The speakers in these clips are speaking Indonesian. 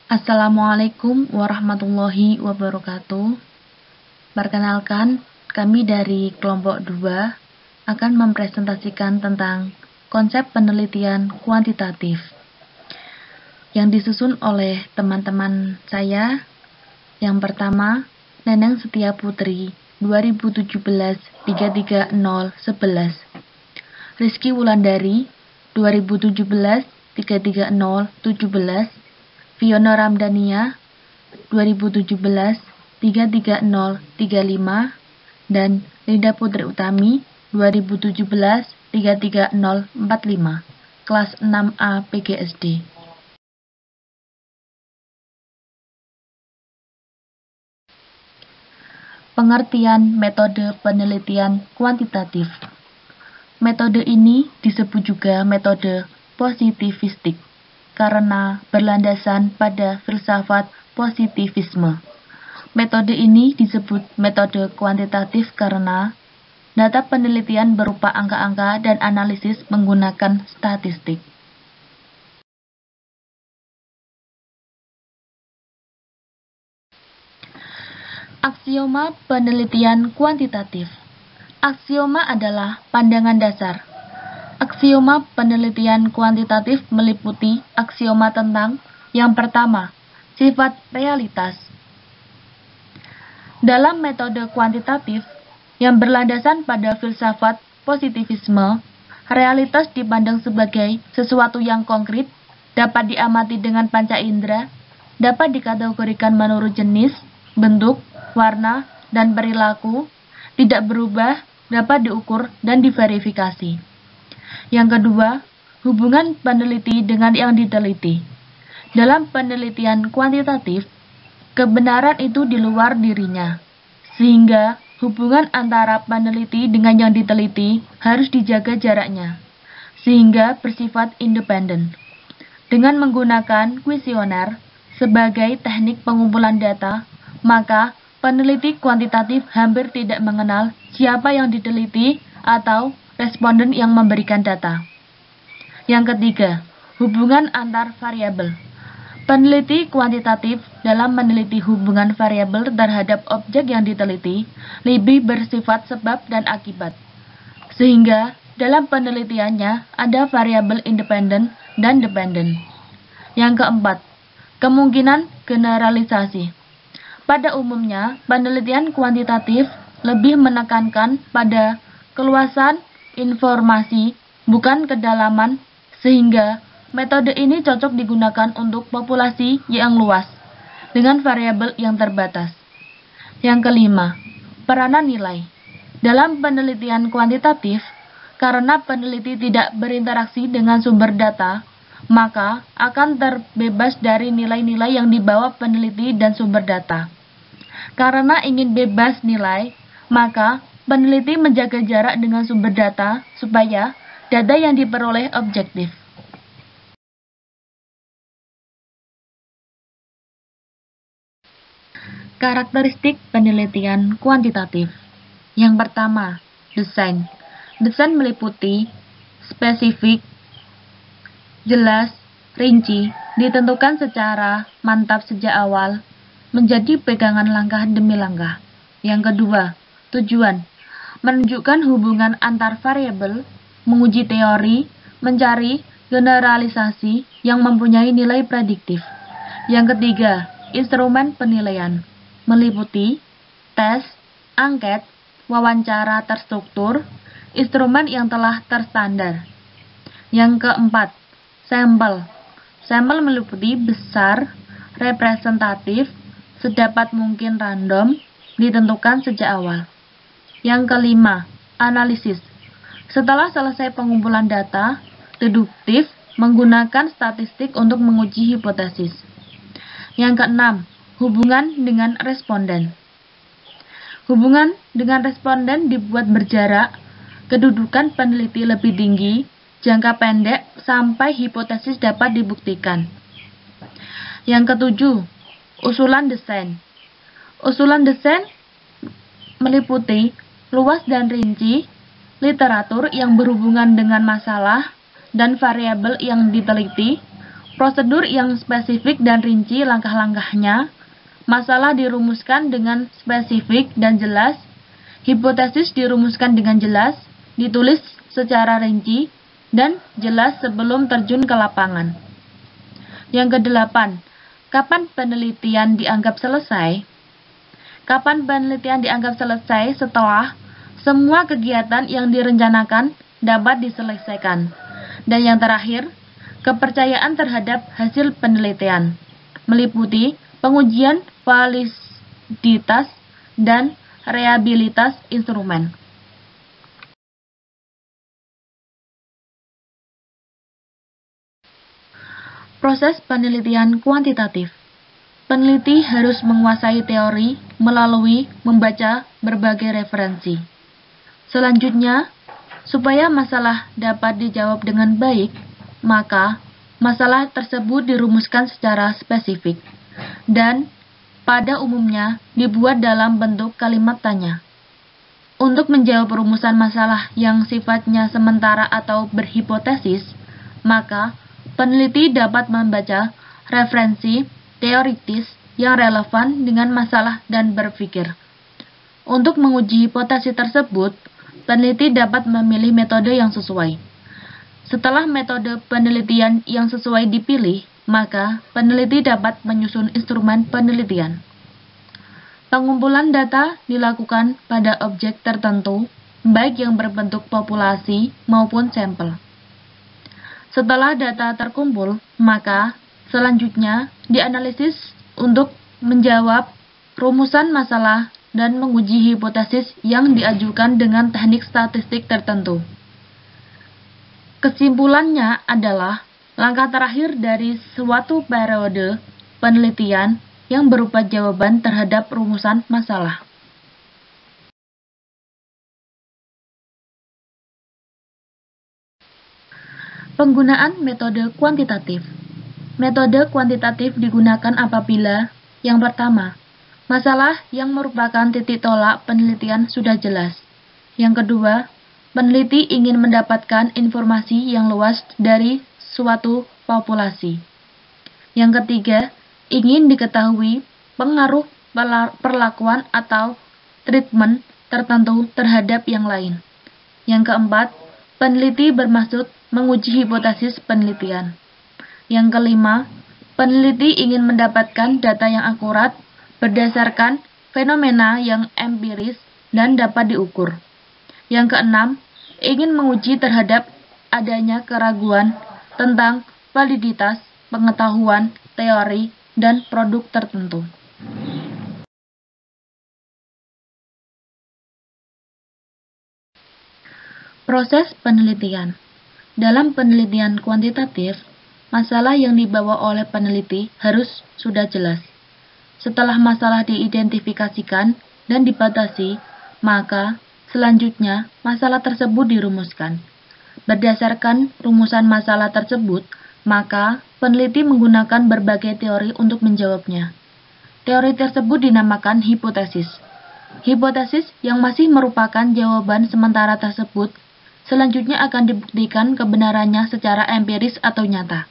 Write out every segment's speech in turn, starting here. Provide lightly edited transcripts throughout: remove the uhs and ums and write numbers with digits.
Assalamualaikum warahmatullahi wabarakatuh. Perkenalkan, kami dari kelompok 2 akan mempresentasikan tentang konsep penelitian kuantitatif yang disusun oleh teman-teman saya. Yang pertama, Neneng Setia Putri, 2017-33011. Rizky Wulandari, 2017-33017. Fiona Ramdania, 2017-33035, dan Linda Putri Utami, 2017-33045, kelas 6A PGSD. Pengertian metode penelitian kuantitatif. Metode ini disebut juga metode positivistik karena berlandasan pada filsafat positivisme. Metode ini disebut metode kuantitatif karena data penelitian berupa angka-angka dan analisis menggunakan statistik. Aksioma penelitian kuantitatif. Aksioma adalah pandangan dasar. Aksioma penelitian kuantitatif meliputi aksioma tentang yang pertama, sifat realitas. Dalam metode kuantitatif yang berlandasan pada filsafat positivisme, realitas dipandang sebagai sesuatu yang konkret, dapat diamati dengan panca indera, dapat dikategorikan menurut jenis, bentuk, warna, dan perilaku, tidak berubah, dapat diukur dan diverifikasi. Yang kedua, hubungan peneliti dengan yang diteliti. Dalam penelitian kuantitatif, kebenaran itu di luar dirinya, sehingga hubungan antara peneliti dengan yang diteliti harus dijaga jaraknya, sehingga bersifat independen. Dengan menggunakan kuesioner sebagai teknik pengumpulan data, maka peneliti kuantitatif hampir tidak mengenal siapa yang diteliti atau responden yang memberikan data. Yang ketiga, hubungan antar variabel. Peneliti kuantitatif dalam meneliti hubungan variabel terhadap objek yang diteliti lebih bersifat sebab dan akibat, sehingga dalam penelitiannya ada variabel independen dan dependen. Yang keempat, kemungkinan generalisasi. Pada umumnya, penelitian kuantitatif lebih menekankan pada keluasan informasi, bukan kedalaman, sehingga metode ini cocok digunakan untuk populasi yang luas, dengan variabel yang terbatas. Yang kelima, peranan nilai. Dalam penelitian kuantitatif, karena peneliti tidak berinteraksi dengan sumber data, maka akan terbebas dari nilai-nilai yang dibawa peneliti dan sumber data. Karena ingin bebas nilai, maka peneliti menjaga jarak dengan sumber data supaya data yang diperoleh objektif. Karakteristik penelitian kuantitatif. Yang pertama, desain. Desain meliputi spesifik, jelas, rinci, ditentukan secara mantap sejak awal, menjadi pegangan langkah demi langkah. Yang kedua, tujuan. Menunjukkan hubungan antar variabel, menguji teori, mencari generalisasi yang mempunyai nilai prediktif. Yang ketiga, instrumen penilaian. Meliputi tes, angket, wawancara terstruktur, instrumen yang telah terstandar. Yang keempat, sampel. Sampel meliputi besar, representatif, sedapat mungkin random, ditentukan sejak awal. Yang kelima, analisis. Setelah selesai pengumpulan data, deduktif menggunakan statistik untuk menguji hipotesis. Yang keenam, hubungan dengan responden. Hubungan dengan responden dibuat berjarak, kedudukan peneliti lebih tinggi, jangka pendek, sampai hipotesis dapat dibuktikan. Yang ketujuh, usulan desain. Usulan desain meliputi luas dan rinci, literatur yang berhubungan dengan masalah dan variabel yang diteliti, Prosedur yang spesifik dan rinci langkah-langkahnya, masalah dirumuskan dengan spesifik dan jelas, hipotesis dirumuskan dengan jelas, ditulis secara rinci, dan jelas sebelum terjun ke lapangan. Yang kedelapan, kapan penelitian dianggap selesai? Kapan penelitian dianggap selesai setelah semua kegiatan yang direncanakan dapat diselesaikan. Dan yang terakhir, kepercayaan terhadap hasil penelitian, meliputi pengujian validitas dan reliabilitas instrumen. Proses penelitian kuantitatif. Peneliti harus menguasai teori melalui membaca berbagai referensi. Selanjutnya, supaya masalah dapat dijawab dengan baik, maka masalah tersebut dirumuskan secara spesifik dan pada umumnya dibuat dalam bentuk kalimat tanya. Untuk menjawab rumusan masalah yang sifatnya sementara atau berhipotesis, maka peneliti dapat membaca referensi teoritis yang relevan dengan masalah dan berpikir. Untuk menguji hipotesis tersebut, peneliti dapat memilih metode yang sesuai. Setelah metode penelitian yang sesuai dipilih, maka peneliti dapat menyusun instrumen penelitian. Pengumpulan data dilakukan pada objek tertentu, baik yang berbentuk populasi maupun sampel. Setelah data terkumpul, maka selanjutnya dianalisis untuk menjawab rumusan masalah dan menguji hipotesis yang diajukan dengan teknik statistik tertentu. Kesimpulannya adalah langkah terakhir dari suatu periode penelitian yang berupa jawaban terhadap rumusan masalah. Penggunaan metode kuantitatif. Metode kuantitatif digunakan apabila yang pertama, masalah yang merupakan titik tolak penelitian sudah jelas. Yang kedua, peneliti ingin mendapatkan informasi yang luas dari suatu populasi. Yang ketiga, ingin diketahui pengaruh perlakuan atau treatment tertentu terhadap yang lain. Yang keempat, peneliti bermaksud menguji hipotesis penelitian. Yang kelima, peneliti ingin mendapatkan data yang akurat berdasarkan fenomena yang empiris dan dapat diukur. Yang keenam, ingin menguji terhadap adanya keraguan tentang validitas pengetahuan, teori, dan produk tertentu. Proses penelitian. Dalam penelitian kuantitatif, masalah yang dibawa oleh peneliti harus sudah jelas. Setelah masalah diidentifikasikan dan dibatasi, maka selanjutnya masalah tersebut dirumuskan. Berdasarkan rumusan masalah tersebut, maka peneliti menggunakan berbagai teori untuk menjawabnya. Teori tersebut dinamakan hipotesis. Hipotesis yang masih merupakan jawaban sementara tersebut selanjutnya akan dibuktikan kebenarannya secara empiris atau nyata.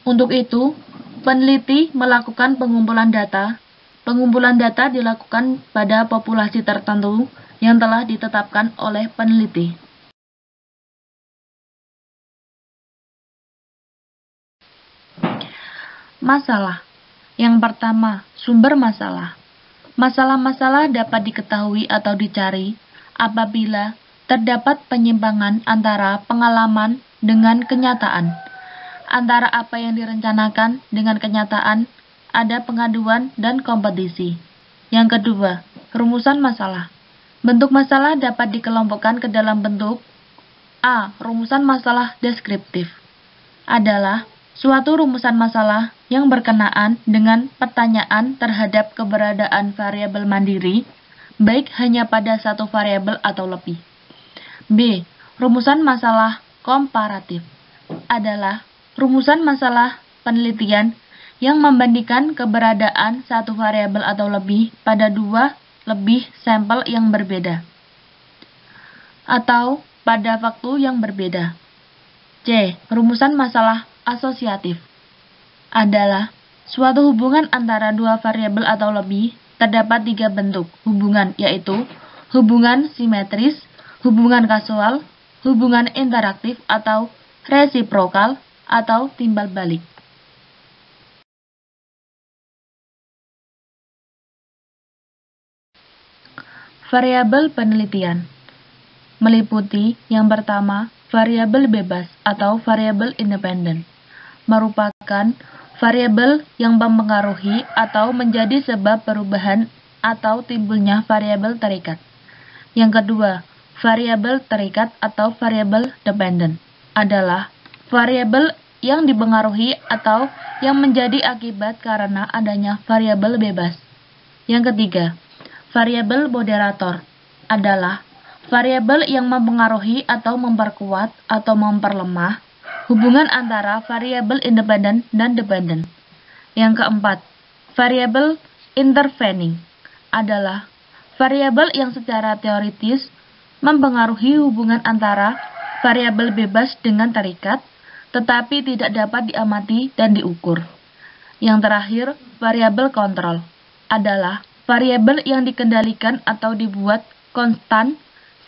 Untuk itu, peneliti melakukan pengumpulan data. Pengumpulan data dilakukan pada populasi tertentu yang telah ditetapkan oleh peneliti. Masalah. Yang pertama, sumber masalah. Masalah-masalah dapat diketahui atau dicari apabila terdapat penyimpangan antara pengalaman dengan kenyataan. Antara apa yang direncanakan dengan kenyataan, ada pengaduan dan kompetisi. Yang kedua, rumusan masalah. Bentuk masalah dapat dikelompokkan ke dalam bentuk A. Rumusan masalah deskriptif adalah suatu rumusan masalah yang berkenaan dengan pertanyaan terhadap keberadaan variabel mandiri, baik hanya pada satu variabel atau lebih. B. Rumusan masalah komparatif adalah rumusan masalah penelitian yang membandingkan keberadaan satu variabel atau lebih pada dua lebih sampel yang berbeda, atau pada waktu yang berbeda. C. Rumusan masalah asosiatif adalah suatu hubungan antara dua variabel atau lebih. Terdapat tiga bentuk hubungan, yaitu hubungan simetris, hubungan kasual, hubungan interaktif atau resiprokal, atau timbal balik. Variabel penelitian meliputi yang pertama, variabel bebas atau variabel independen, merupakan variabel yang mempengaruhi atau menjadi sebab perubahan atau timbulnya variabel terikat. Yang kedua, variabel terikat atau variabel dependen adalah variabel yang dipengaruhi atau yang menjadi akibat karena adanya variabel bebas. Yang ketiga, variabel moderator adalah variabel yang mempengaruhi atau memperkuat atau memperlemah hubungan antara variabel independen dan dependen. Yang keempat, variabel intervening adalah variabel yang secara teoritis mempengaruhi hubungan antara variabel bebas dengan terikat, tetapi tidak dapat diamati dan diukur. Yang terakhir, variabel kontrol adalah variabel yang dikendalikan atau dibuat konstan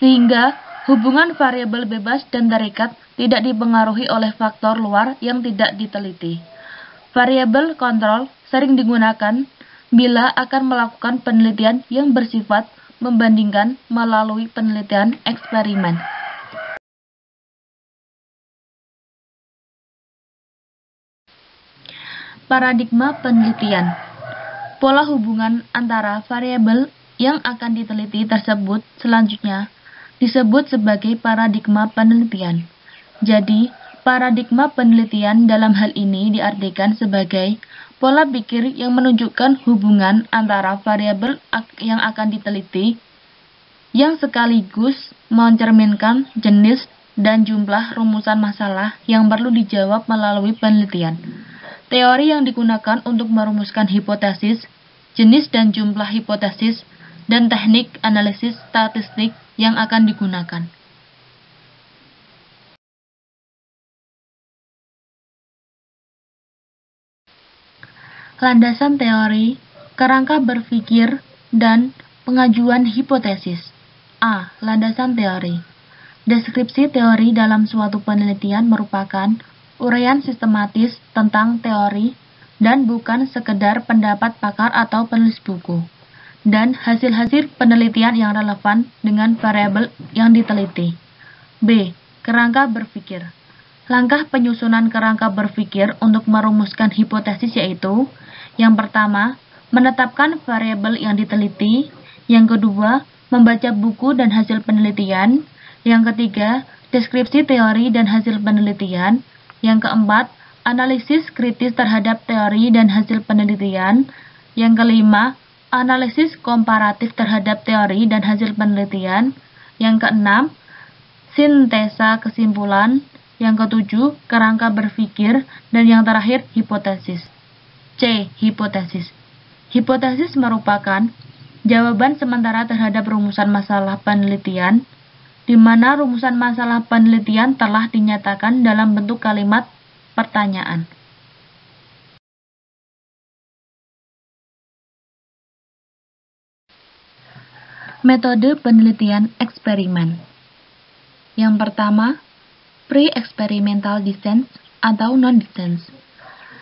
sehingga hubungan variabel bebas dan terikat tidak dipengaruhi oleh faktor luar yang tidak diteliti. Variabel kontrol sering digunakan bila akan melakukan penelitian yang bersifat membandingkan melalui penelitian eksperimen. Paradigma penelitian. Pola hubungan antara variabel yang akan diteliti tersebut selanjutnya disebut sebagai paradigma penelitian. Jadi, paradigma penelitian dalam hal ini diartikan sebagai pola pikir yang menunjukkan hubungan antara variabel yang akan diteliti yang sekaligus mencerminkan jenis dan jumlah rumusan masalah yang perlu dijawab melalui penelitian. Teori yang digunakan untuk merumuskan hipotesis, jenis dan jumlah hipotesis, dan teknik analisis statistik yang akan digunakan. Landasan teori, kerangka berpikir, dan pengajuan hipotesis. A. Landasan teori. Deskripsi teori dalam suatu penelitian merupakan uraian sistematis tentang teori dan bukan sekedar pendapat pakar atau penulis buku, dan hasil-hasil penelitian yang relevan dengan variabel yang diteliti. B. Kerangka berpikir. Langkah penyusunan kerangka berpikir untuk merumuskan hipotesis yaitu: yang pertama, menetapkan variabel yang diteliti; yang kedua, membaca buku dan hasil penelitian; yang ketiga, deskripsi teori dan hasil penelitian; yang keempat, analisis kritis terhadap teori dan hasil penelitian; yang kelima, analisis komparatif terhadap teori dan hasil penelitian; yang keenam, sintesa kesimpulan; yang ketujuh, kerangka berpikir; dan yang terakhir, hipotesis. C. Hipotesis. Hipotesis merupakan jawaban sementara terhadap rumusan masalah penelitian, di mana rumusan masalah penelitian telah dinyatakan dalam bentuk kalimat pertanyaan. Metode penelitian eksperimen. Yang pertama, pre-experimental design atau non-design.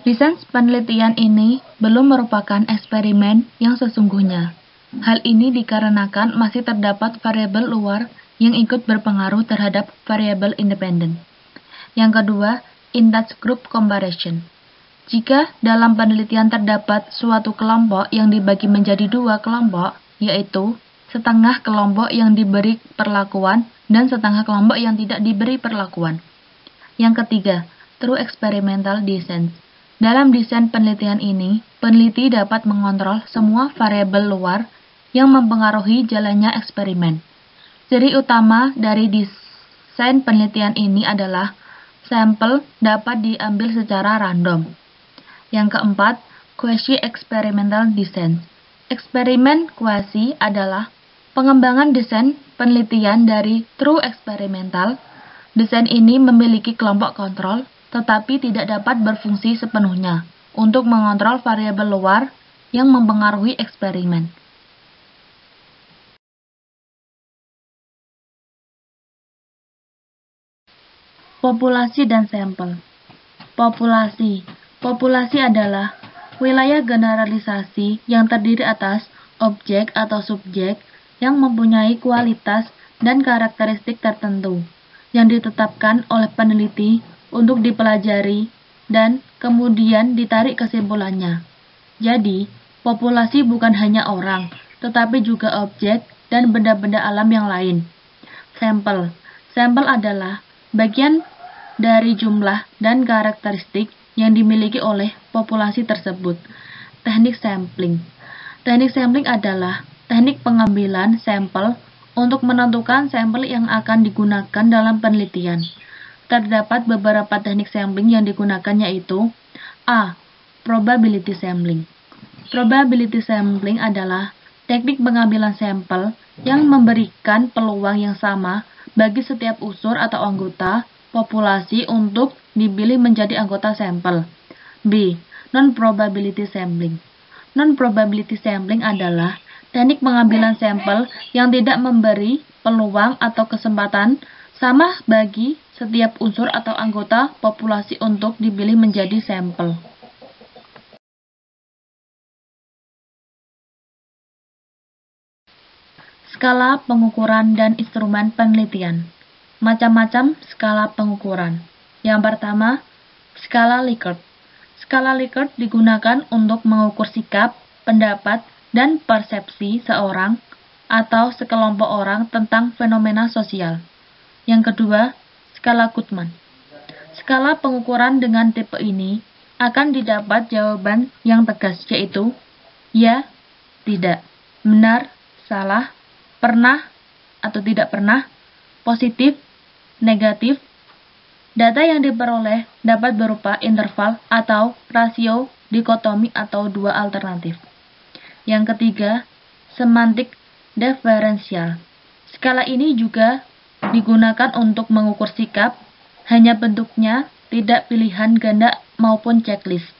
Desain penelitian ini belum merupakan eksperimen yang sesungguhnya. Hal ini dikarenakan masih terdapat variabel luar yang ikut berpengaruh terhadap variabel independen. Yang kedua, in-touch group comparison. Jika dalam penelitian terdapat suatu kelompok yang dibagi menjadi dua kelompok, yaitu setengah kelompok yang diberi perlakuan dan setengah kelompok yang tidak diberi perlakuan. Yang ketiga, true experimental design. Dalam desain penelitian ini, peneliti dapat mengontrol semua variabel luar yang mempengaruhi jalannya eksperimen. Ciri utama dari desain penelitian ini adalah sampel dapat diambil secara random. Yang keempat, quasi-experimental design. Eksperimen kuasi adalah pengembangan desain penelitian dari true eksperimental. Desain ini memiliki kelompok kontrol, tetapi tidak dapat berfungsi sepenuhnya. untuk mengontrol variabel luar yang mempengaruhi eksperimen. Populasi dan sampel. Populasi. Populasi adalah wilayah generalisasi yang terdiri atas objek atau subjek yang mempunyai kualitas dan karakteristik tertentu yang ditetapkan oleh peneliti untuk dipelajari dan kemudian ditarik kesimpulannya. Jadi, populasi bukan hanya orang, tetapi juga objek dan benda-benda alam yang lain. Sampel. Sampel adalah bagian dari jumlah dan karakteristik yang dimiliki oleh populasi tersebut. Teknik sampling. Teknik sampling adalah teknik pengambilan sampel untuk menentukan sampel yang akan digunakan dalam penelitian. Terdapat beberapa teknik sampling yang digunakan yaitu A. Probability sampling. Probability sampling adalah teknik pengambilan sampel yang memberikan peluang yang sama bagi setiap unsur atau anggota populasi untuk dipilih menjadi anggota sampel. B. Non-probability sampling. Non-probability sampling adalah teknik pengambilan sampel yang tidak memberi peluang atau kesempatan sama bagi setiap unsur atau anggota populasi untuk dipilih menjadi sampel. Skala pengukuran dan instrumen penelitian. Macam-macam skala pengukuran. Yang pertama, skala Likert. Skala Likert digunakan untuk mengukur sikap, pendapat, dan persepsi seorang atau sekelompok orang tentang fenomena sosial. Yang kedua, skala Guttman. Skala pengukuran dengan tipe ini akan didapat jawaban yang tegas, yaitu ya, tidak, benar, salah, pernah atau tidak pernah, positif, negatif. Data yang diperoleh dapat berupa interval atau rasio, dikotomi atau dua alternatif. Yang ketiga, semantik diferensial. Skala ini juga digunakan untuk mengukur sikap, hanya bentuknya tidak pilihan ganda maupun checklist,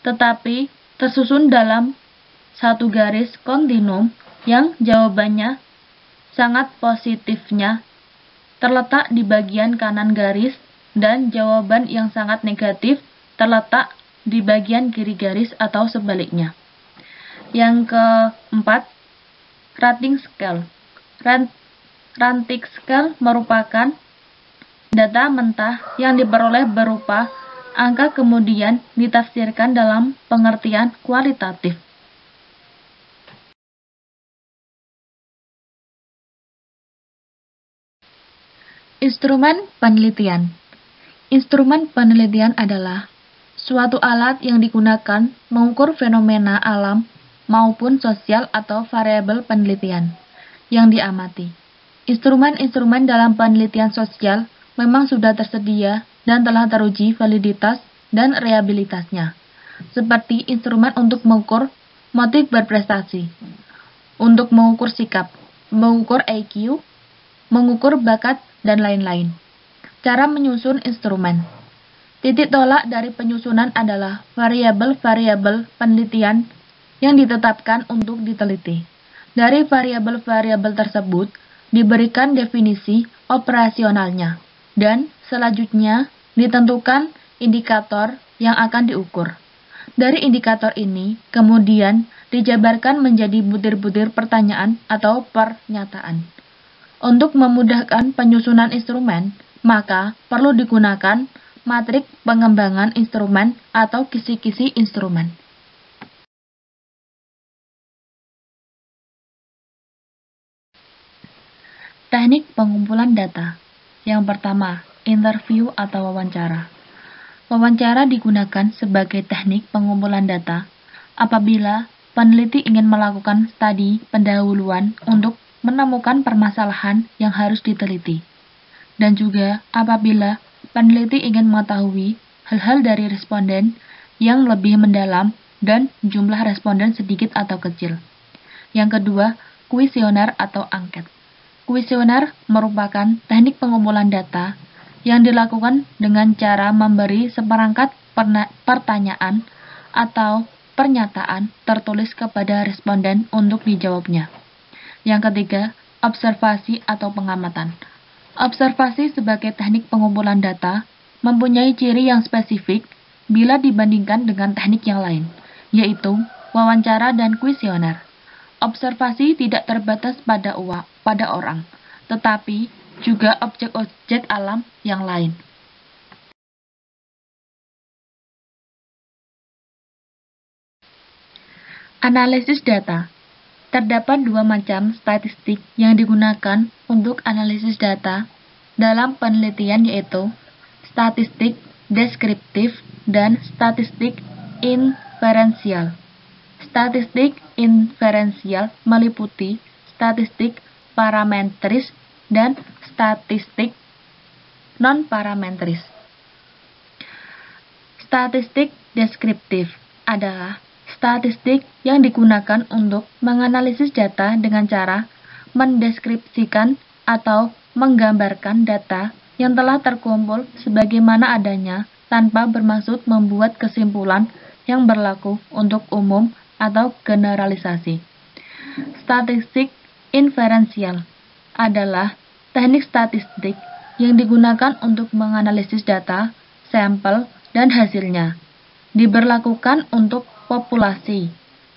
tetapi tersusun dalam satu garis kontinum yang jawabannya sangat positifnya terletak di bagian kanan garis dan jawaban yang sangat negatif terletak di bagian kiri garis atau sebaliknya. Yang keempat, rating scale. Rating scale merupakan data mentah yang diperoleh berupa angka kemudian ditafsirkan dalam pengertian kualitatif. Instrumen penelitian. Instrumen penelitian adalah suatu alat yang digunakan mengukur fenomena alam maupun sosial atau variabel penelitian yang diamati. Instrumen-instrumen dalam penelitian sosial memang sudah tersedia dan telah teruji validitas dan reliabilitasnya, seperti instrumen untuk mengukur motif berprestasi, untuk mengukur sikap, mengukur IQ, mengukur bakat, dan lain-lain. Cara menyusun instrumen. Titik tolak dari penyusunan adalah variabel-variabel penelitian yang ditetapkan untuk diteliti. Dari variabel-variabel tersebut diberikan definisi operasionalnya, dan selanjutnya ditentukan indikator yang akan diukur. Dari indikator ini kemudian dijabarkan menjadi butir-butir pertanyaan atau pernyataan. Untuk memudahkan penyusunan instrumen, maka perlu digunakan matrik pengembangan instrumen atau kisi-kisi instrumen. Teknik pengumpulan data. Yang pertama, interview atau wawancara. Wawancara digunakan sebagai teknik pengumpulan data apabila peneliti ingin melakukan studi pendahuluan untuk menemukan permasalahan yang harus diteliti, dan juga apabila peneliti ingin mengetahui hal-hal dari responden yang lebih mendalam dan jumlah responden sedikit atau kecil. Yang kedua, kuesioner atau angket. Kuesioner merupakan teknik pengumpulan data yang dilakukan dengan cara memberi seperangkat pertanyaan atau pernyataan tertulis kepada responden untuk dijawabnya. Yang ketiga, observasi atau pengamatan. Observasi sebagai teknik pengumpulan data mempunyai ciri yang spesifik bila dibandingkan dengan teknik yang lain, yaitu wawancara dan kuesioner. Observasi tidak terbatas pada orang, tetapi juga objek-objek alam yang lain. Analisis data. Terdapat dua macam statistik yang digunakan untuk analisis data dalam penelitian, yaitu statistik deskriptif dan statistik inferensial. Statistik inferensial meliputi statistik parametris dan statistik non-parametris. Statistik deskriptif adalah statistik yang digunakan untuk menganalisis data dengan cara mendeskripsikan atau menggambarkan data yang telah terkumpul sebagaimana adanya tanpa bermaksud membuat kesimpulan yang berlaku untuk umum atau generalisasi. Statistik inferensial adalah teknik statistik yang digunakan untuk menganalisis data, sampel, dan hasilnya. Diberlakukan untuk populasi.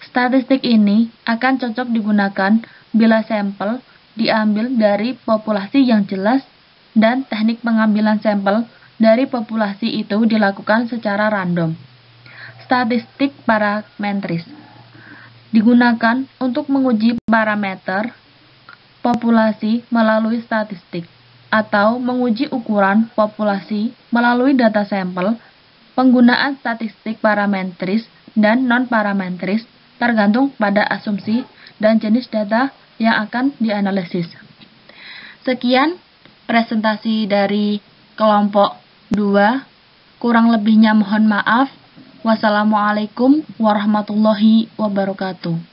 Statistik ini akan cocok digunakan bila sampel diambil dari populasi yang jelas dan teknik pengambilan sampel dari populasi itu dilakukan secara random. Statistik parametris digunakan untuk menguji parameter populasi melalui statistik atau menguji ukuran populasi melalui data sampel. Penggunaan statistik parametris dan non-parametris tergantung pada asumsi dan jenis data yang akan dianalisis. Sekian presentasi dari kelompok 2. Kurang lebihnya mohon maaf. Wassalamualaikum warahmatullahi wabarakatuh.